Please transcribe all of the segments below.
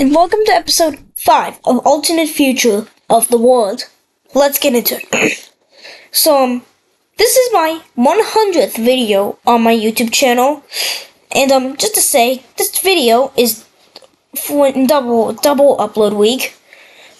and welcome to episode 5 of Alternate Future of the World. Let's get into it. This is my 100th video on my YouTube channel, and just to say, this video is for double upload week.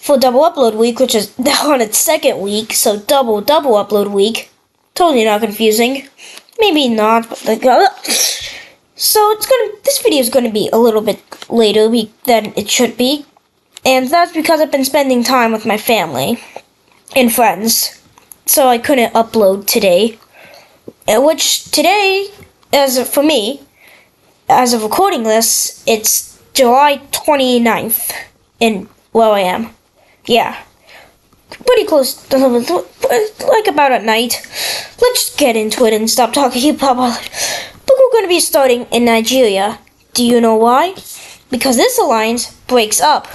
For double upload week, which is on its second week, so double upload week. Totally not confusing. Maybe not, but so this video is gonna be a little bit later than it should be, and that's because I've been spending time with my family and friends, so I couldn't upload today. Which today, as of recording this, it's July 29th in where I am. Yeah, pretty close, like about at night. Let's get into it and stop talking about it. But we're going to be starting in Nigeria. Do you know why? Because this alliance breaks up.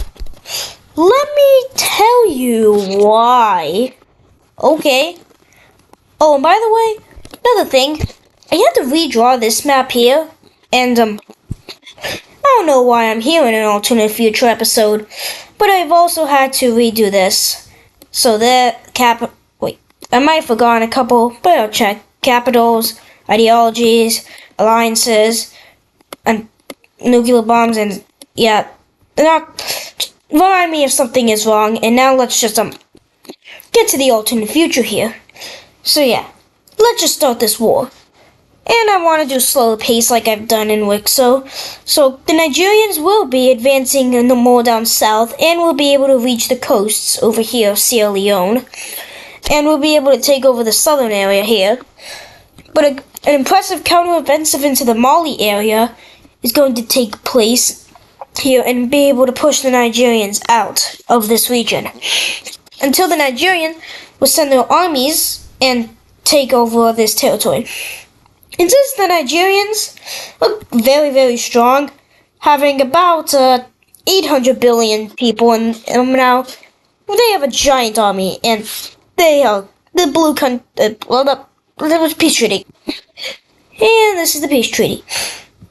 Let me tell you why. Okay. Oh, and by the way, another thing. I had to redraw this map here. And, I don't know why I'm here in an alternate future episode. But I've also had to redo this. So I might have forgotten a couple, but I'll check. Capitals, ideologies, alliances, and nuclear bombs, and yeah, remind me if something is wrong. And now let's just get to the alternate future here. So yeah, let's just start this war. And I want to do slower pace like I've done in Wixo. So the Nigerians will be advancing more down south, and will be able to reach the coasts over here of Sierra Leone. And we'll be able to take over the southern area here. But an impressive counter-offensive into the Mali area is going to take place here and be able to push the Nigerians out of this region. Until the Nigerians will send their armies and take over this territory. And since the Nigerians look very, very strong, having about 800 billion people, and now they have a giant army, and they are the blue country. There was peace treaty, and this is the peace treaty.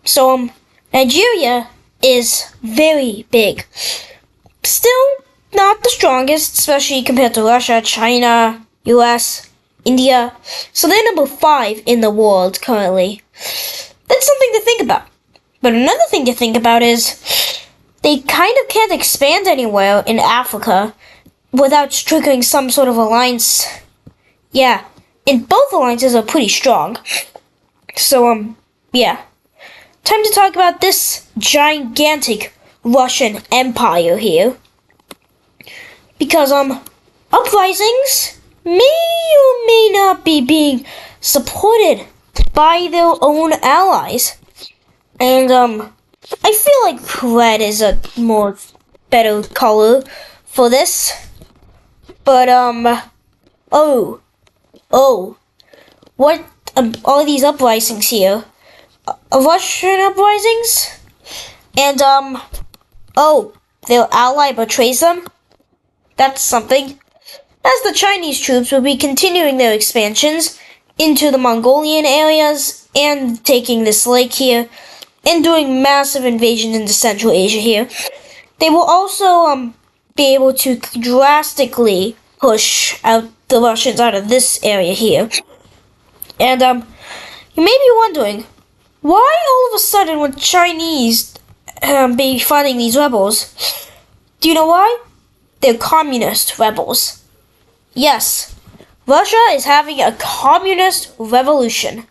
So Nigeria is very big. Still not the strongest, especially compared to Russia, China, US, India. So they're number 5 in the world currently. That's something to think about. But another thing to think about is they kind of can't expand anywhere in Africa without triggering some sort of alliance. Yeah, and both alliances are pretty strong. So, yeah. Time to talk about this gigantic Russian empire here. Because, uprisings may or may not be being supported by their own allies. And, I feel like red is a better color for this. But, what are these uprisings here? Russian uprisings? And, their ally betrays them? That's something. As the Chinese troops will be continuing their expansions into the Mongolian areas and taking this lake here and doing massive invasions into Central Asia here, they will also, be able to drastically push out the Russians out of this area here. And, you may be wondering, why all of a sudden would Chinese be fighting these rebels? Do you know why? They're communist rebels. Yes, Russia is having a communist revolution.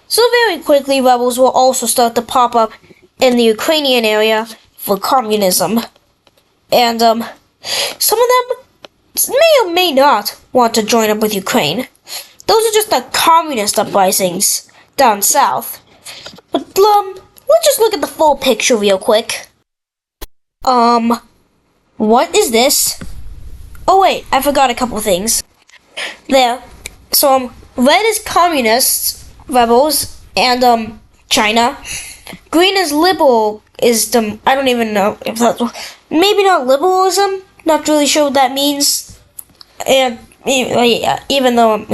So very quickly, rebels will also start to pop up in the Ukrainian area for communism. And, some of them may or may not want to join up with Ukraine. Those are just the communist uprisings down south. But, let's just look at the full picture real quick. What is this? Oh wait, I forgot a couple things. There. So, red is communist rebels and, China. Green is liberal, I don't even know if that's, maybe not liberalism, not really sure what that means. And, even though,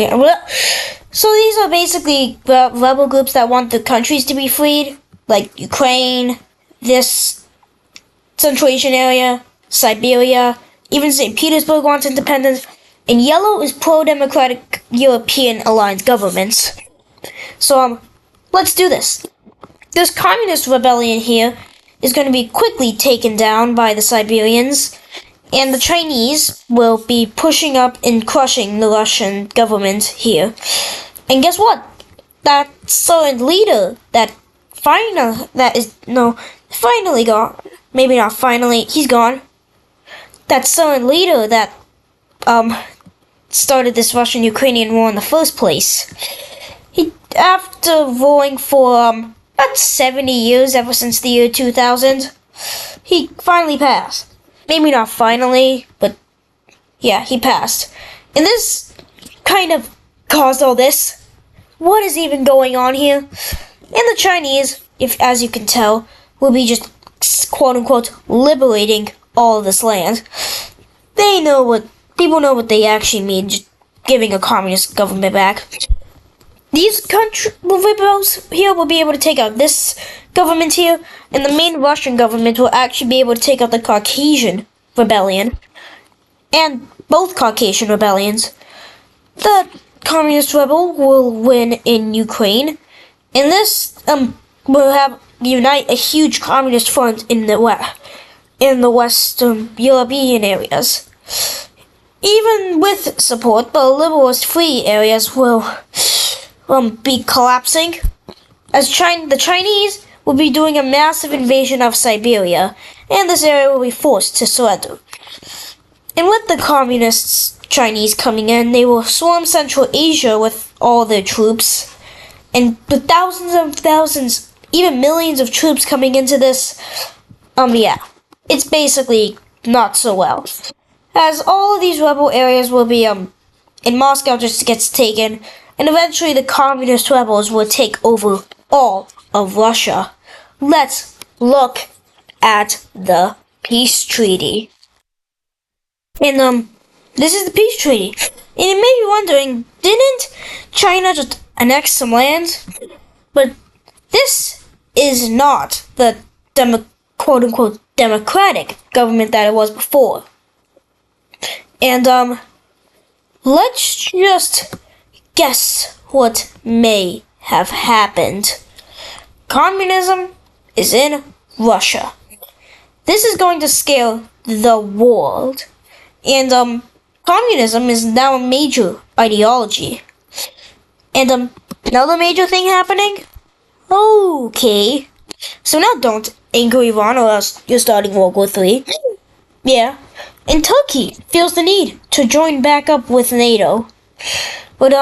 so these are basically rebel groups that want the countries to be freed, like Ukraine, this Central Asian area, Siberia, even St. Petersburg wants independence, and yellow is pro-democratic European aligned governments. So, let's do this. This communist rebellion here is going to be quickly taken down by the Siberians, and the Chinese will be pushing up and crushing the Russian government here. And guess what? That certain leader finally gone. Maybe not finally, he's gone. That certain leader that started this Russian-Ukrainian war in the first place. He, after warring for about 70 years, ever since the year 2000, he finally passed. Maybe not finally, but yeah, he passed. And this kind of caused all this. What is even going on here? And the Chinese, if as you can tell, will be just quote-unquote liberating all of this land. People know what they actually mean, just giving a communist government back. These rebels here will be able to take out this government here, and the main Russian government will actually be able to take out the Caucasian rebellion, and both Caucasian rebellions. The communist rebel will win in Ukraine, and this will unite a huge communist front in the Western European areas. Even with support, the liberalist free areas will be collapsing, as the Chinese will be doing a massive invasion of Siberia, and this area will be forced to surrender. And with the communists Chinese coming in, they will swarm Central Asia with all their troops, and with thousands, even millions of troops coming into this, it's basically not so well. As all of these rebel areas will be, in Moscow just gets taken, and eventually the communist rebels will take over all of Russia. Let's look at the peace treaty. And, this is the peace treaty. And you may be wondering, didn't China just annex some land? But this is not the quote-unquote democratic government that it was before. And, let's just guess what may have happened. Communism is in Russia. This is going to scare the world. And, communism is now a major ideology. And, another major thing happening? Okay. So now don't anger Iran or else you're starting World War III. Yeah. And Turkey feels the need to join back up with NATO. But,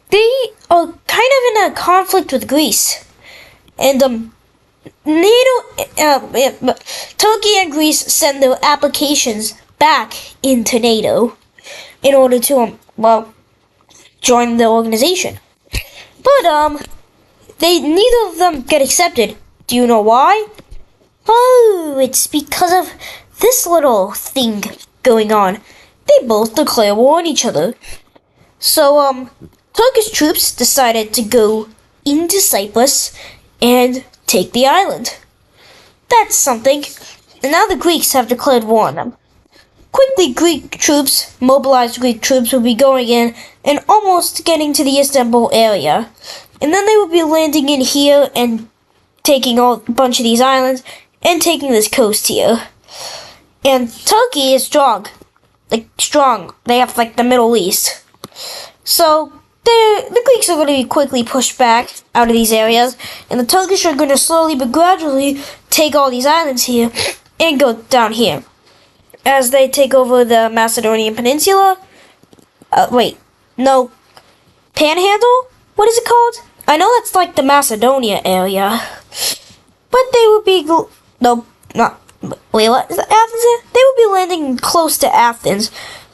they are kind of in a conflict with Greece. And, Turkey and Greece send their applications back into NATO in order to, join the organization. But, neither of them get accepted. Do you know why? Oh, it's because of this little thing going on. They both declare war on each other. So, Turkish troops decided to go into Cyprus and take the island. That's something. And now the Greeks have declared war on them. Quickly, mobilized Greek troops will be going in and almost getting to the Istanbul area. And then they will be landing in here and taking a bunch of these islands and taking this coast here. And Turkey is strong. They have, the Middle East. So, the Greeks are going to be quickly pushed back out of these areas, and the Turkish are going to slowly but gradually take all these islands here and go down here. As they take over the Macedonian Peninsula. Panhandle? What is it called? I know that's like the Macedonia area. But they would be... No, not... Wait, what? Is that Athens? They would be landing close to Athens,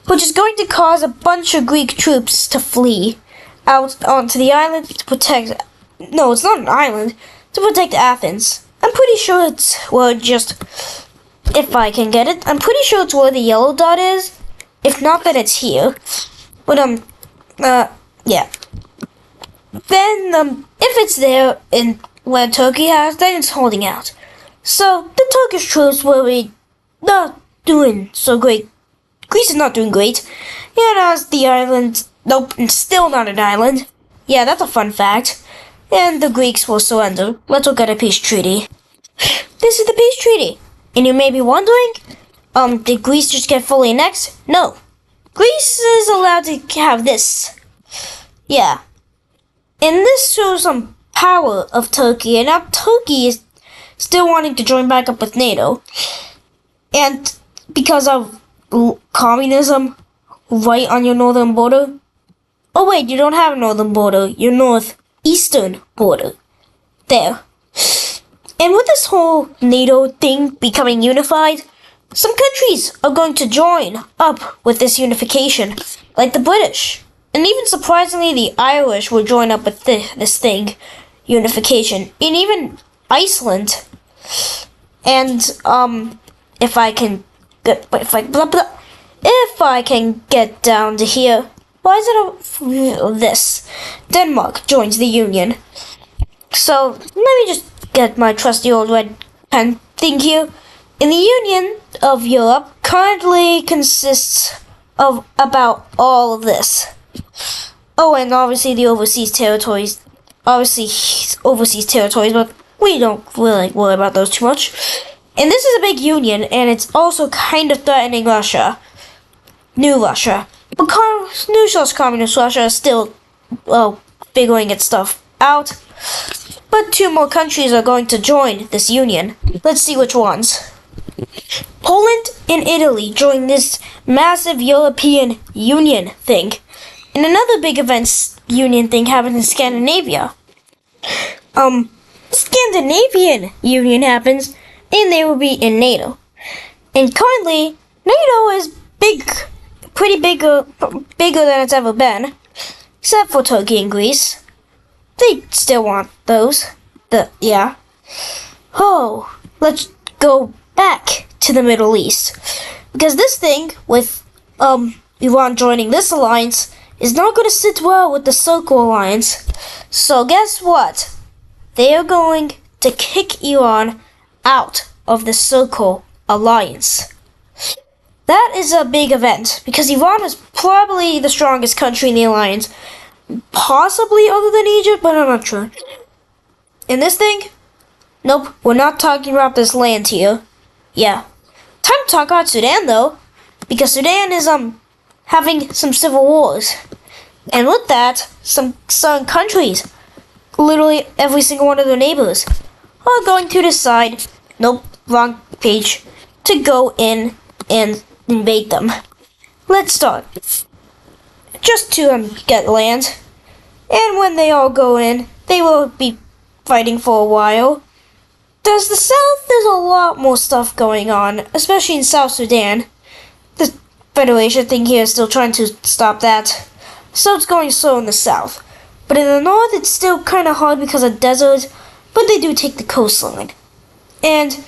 which is going to cause a bunch of Greek troops to flee out onto the island to protect... No, it's not an island. To protect Athens. I'm pretty sure it's where just... If I can get it. I'm pretty sure it's where the yellow dot is. If not, then it's here. But, yeah. Then, if it's there in where Turkey has, then it's holding out. So the Turkish troops will be not doing so great. Greece is not doing great. It has the island. Nope, it's still not an island. Yeah, that's a fun fact. And the Greeks will surrender. Let's look at a peace treaty. This is the peace treaty. And you may be wondering, did Greece just get fully annexed? No. Greece is allowed to have this. Yeah. And this shows some power of Turkey. And now Turkey is still wanting to join back up with NATO. And because of communism right on your northern border. Oh wait, you don't have a northern border. Your northeastern border. There. And with this whole NATO thing becoming unified, some countries are going to join up with this unification, like the British. And even surprisingly, the Irish will join up with this thing, unification. And even Iceland. And, if I can get down to here, why is it this? Denmark joins the Union. So, let me just get my trusty old red pen thing here. In the Union of Europe currently consists of about all of this. Oh, and obviously the overseas territories. But we don't really worry about those too much. And this is a big union, and it's also kind of threatening Russia. New Russia. But new communist Russia is still, figuring its stuff out. But 2 more countries are going to join this union. Let's see which ones. Poland and Italy join this massive European Union thing. And another big union thing happens in Scandinavia. Scandinavian Union happens, and they will be in NATO. And currently, NATO is pretty bigger than it's ever been. Except for Turkey and Greece. They still want those. Yeah. Oh, let's go back to the Middle East. Because this thing, with Iran joining this alliance, is not going to sit well with the Circle Alliance. So guess what? They are going to kick Iran out of the Circle Alliance. That is a big event, because Iran is probably the strongest country in the alliance. Possibly other than Egypt, but I'm not sure. And this thing? Nope, we're not talking about this land here. Yeah. Time to talk about Sudan, though. Because Sudan is, having some civil wars. And with that, some countries, literally every single one of their neighbors, are going to decide, nope, wrong page, to go in and invade them. Let's start. Just to get land. And when they all go in, they will be fighting for a while. There's the south, there's a lot more stuff going on, especially in South Sudan. The Federation thing here is still trying to stop that. So it's going slow in the south. But in the north, it's still kind of hard because of desert, but they do take the coastline. And,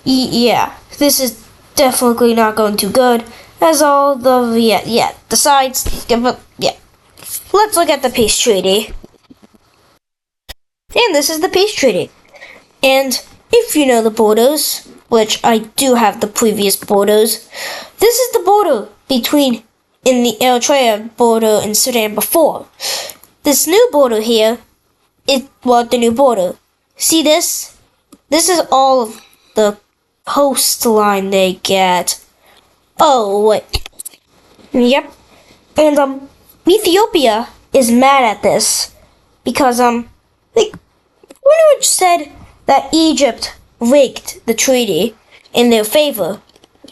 yeah, this is definitely not going too good, as all the, the sides, yeah. Let's look at the peace treaty. And this is the peace treaty. And if you know the borders, which I do have the previous borders, this is the border between in the Eritrea border and Sudan before. This new border here is the new border. See this? This is all of the coastline they get. Oh wait. Yep. And Ethiopia is mad at this because they pretty much said that Egypt rigged the treaty in their favor,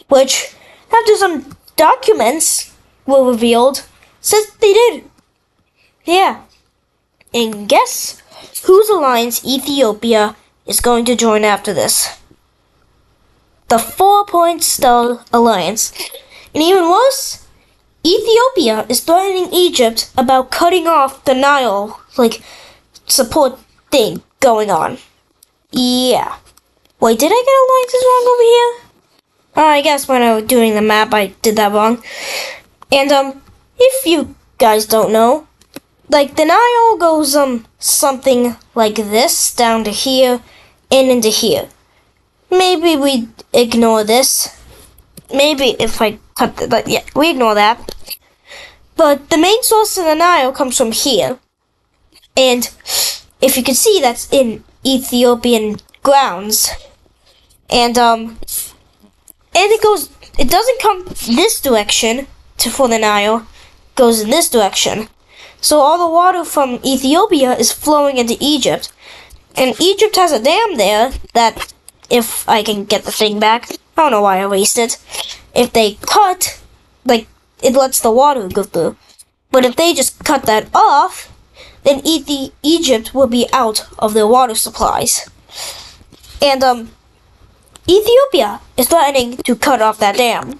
which after some documents were revealed says they did. Yeah. And guess whose alliance Ethiopia is going to join after this? The 4-Point Star Alliance. And even worse, Ethiopia is threatening Egypt about cutting off the Nile, support thing going on. Yeah. Wait, did I get alliances wrong over here? I guess when I was doing the map, I did that wrong. And, if you guys don't know, the Nile goes, something like this, down to here, and into here. maybe we ignore this. Maybe if I cut the, but yeah, we ignore that. But the main source of the Nile comes from here. And if you can see, that's in Ethiopian grounds. And it doesn't come this direction for the Nile, it goes in this direction. So all the water from Ethiopia is flowing into Egypt. And Egypt has a dam there that, if I can get the thing back, I don't know why I erased it. If they cut, like, it lets the water go through. But if they just cut that off, then Egypt will be out of their water supplies. And, Ethiopia is threatening to cut off that dam.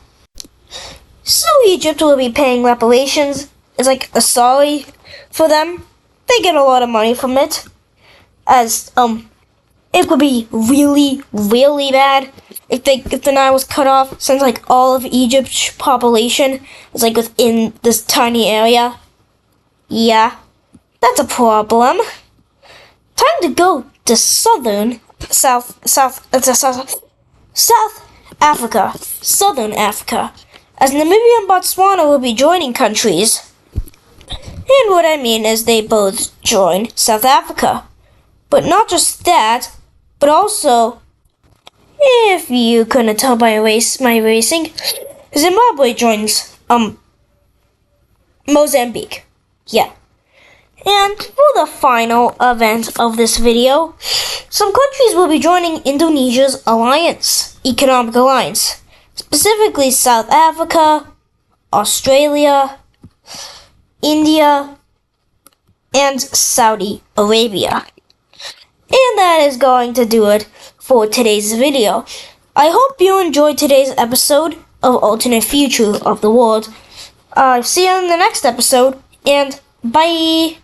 So Egypt will be paying reparations. It's like a sorry for them. They get a lot of money from it. As, it would be really, really bad if the Nile was cut off, since like all of Egypt's population is like within this tiny area. Yeah, that's a problem. Time to go to South Africa, Southern Africa, as Namibia and Botswana will be joining countries. And what I mean is they both join South Africa. But not just that, but also, if you couldn't tell by my racing, Zimbabwe joins, Mozambique. Yeah. And for the final event of this video, some countries will be joining Indonesia's economic alliance, specifically South Africa, Australia, India, and Saudi Arabia. And that is going to do it for today's video. I hope you enjoyed today's episode of Alternate Future of the World. See you in the next episode, and bye!